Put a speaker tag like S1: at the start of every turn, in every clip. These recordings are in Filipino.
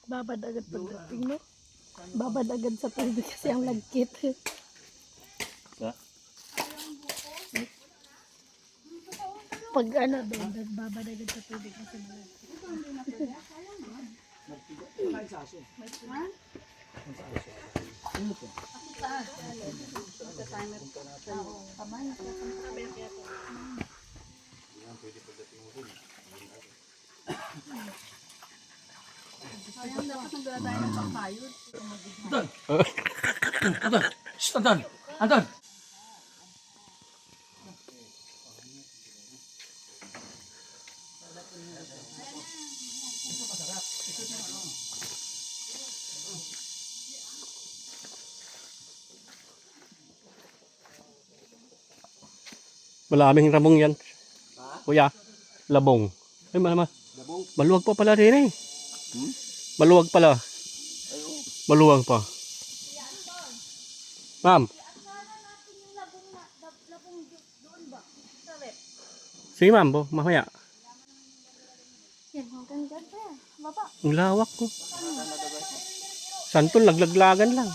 S1: Babad agad pagdating mo. Babad agad sa tubig kasi ang lagkit.
S2: Sa?
S1: Pag ano doon, babad agad sa tubig kasi malagkit.
S2: Anton! Shh, Anton! Anton!
S3: Malaming ramong yan. Kuya, labong. Ay, maluwag pa pala rin eh. Maluwag pala. Maluwag pa. Ma'am. Sige ma'am, mamaya.
S1: Yan, hanggang dyan pa yan. Baba.
S3: Ang lawak ko. Santol, naglaglagan lang.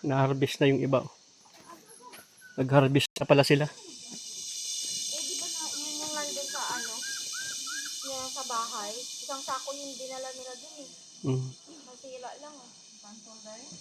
S3: Na-harvest na yung iba. Nag-harvest na pala sila.
S1: Eh, di ba na, yun yung nandun sa ano, yung sa bahay. Isang sako yung dinala nila dun eh.
S3: Mm.
S1: Nasira lang oh. Pantol na rin.